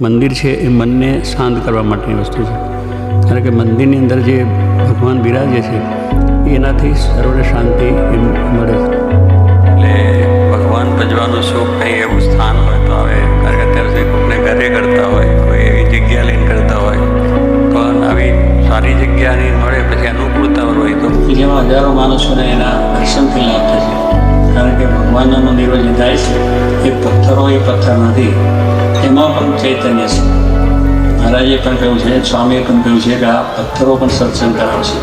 મંદિર છે એ મનને શાંત કરવા માટેની વસ્તુ છે, કારણ કે મંદિરની અંદર જે ભગવાન બિરાજે છે એનાથી સર્વને શાંતિ મળે છે. એટલે ભગવાન ભજવાનું સુખ કંઈ એવું સ્થાન હોય તો આવે, કારણ કે અત્યાર સુધી કોઈને ઘરે કરતા હોય, કોઈ એવી જગ્યા લઈને કરતા હોય તો આવી સારી જગ્યા નહીં મળે, પછી અનુકૂળતા હોય તો જેમાં હજારો માણસોને એના દર્શનથી લાભ થશે, કારણ કે ભગવાનના મંદિરો જે જાય છે એ પથ્થરો એ પથ્થર નથી, એમાં પણ ચૈતન્ય છે. મહારાજે પણ કહ્યું છે, સ્વામીએ પણ કહ્યું છે કે આ પથ્થરો પણ સત્સંગ કરાવશે.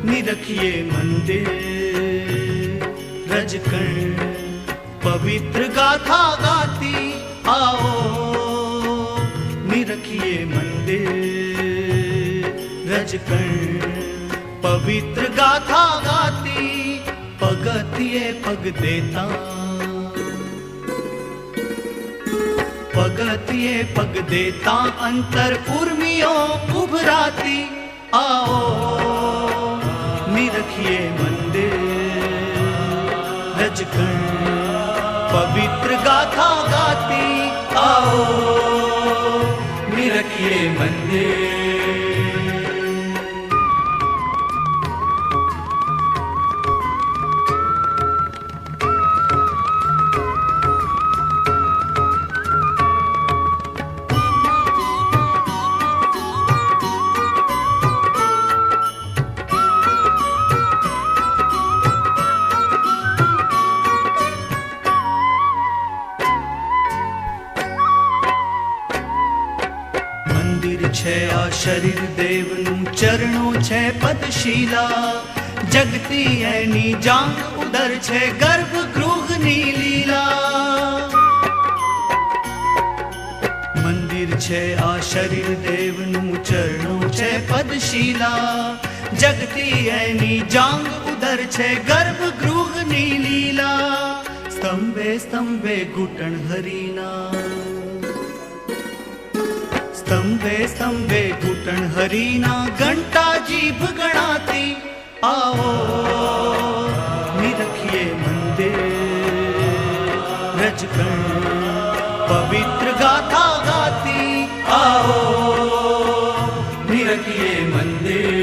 निरखिए मंदिर रजकण पवित्र गाथा गाती आओ, निरखिए मंदिर रजकण पवित्र गाथा गाती, पगतिये पग देता पगतिये पग देता अंतर उर्मियों उभराती आओ, निरखिए मंदिर रजकण पवित्र गाथा गाती आओ, निरखिए मंदिर। છે આ શરીર દેવનું ચરણો છે પદશીલા, જગતી એની જાંગ ઉદર છે ગર્ભગૃહની લીલા. મંદિર છે આ શરીર દેવનું ચરણો છે પદશીલા, જગતી એની જાંગ ઉદર છે ગર્ભગૃહની લીલા. સ્તંભે સ્તંભે ઘૂંટણ હરીના, સ્તંભે સ્તંભે ઘૂંટણ હરીના, ઘંટા જીભ ગણાતી आओ, निरखिए मंदिर रजकण पवित्र गाथा गाती आओ, निरखिए मंदिर।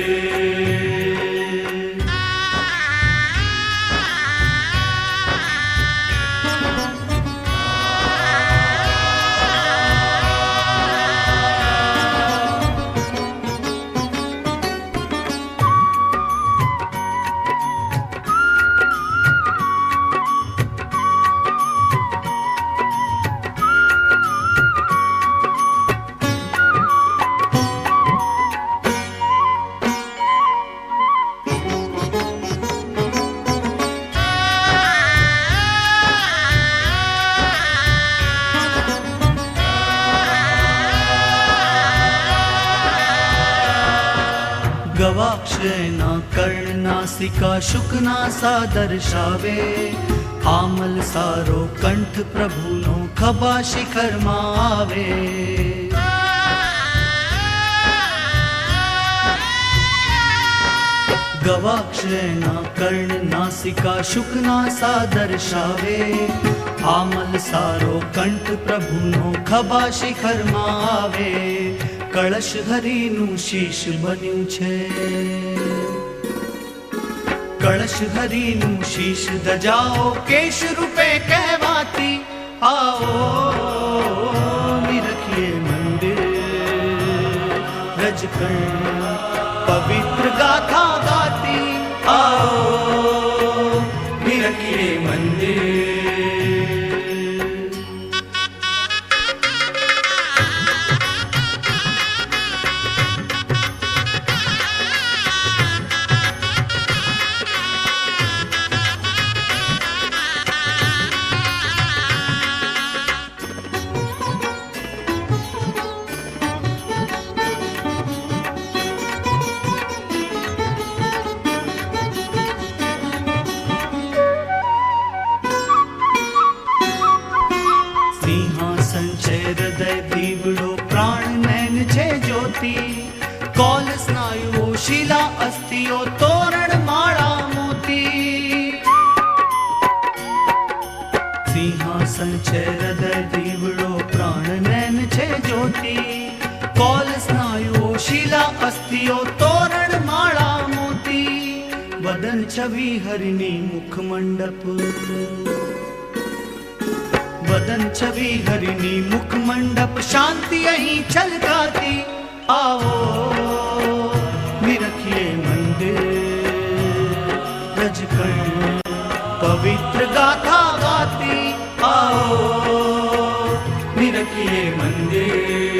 ગવાક્ષના કર્ણ નાસિકા શુકના સા દર્શાવે આમલ સારો કંઠ પ્રભુનો ખભા શિખરમાં આવે ગવાક્ષના કર્ણ નાસિકા શુકના સા દર્શાવે આમલ સારો કંઠ પ્રભુનો ખભા શિખરમાં આવે કળશ હરિનું શીશ બન્યું છે કળશ હરિનું શીશ ધજાઓ કેશ રૂપે કહેવાતી આવો નિરખીએ મંદિર રજકણ પવિત્ર ગાથા ગાતી આવો નિરખીએ મંદિર कौल स्नायुओ शिला अस्थियो तोरण माळा मोती सिंहासन छे हृदय दीवड़ो प्राण नैन छे ज्योति कौल स्नायुओ शिला अस्थियो तोरण माळा मोती वदन छवि हरिनी मुख मंडप वदन छवि हरिनी मुख मंडप शांति अहीं छलकाती आओ निरखिए मंदिर रजकण पवित्र गाथा गाती आओ निरखिए मंदिर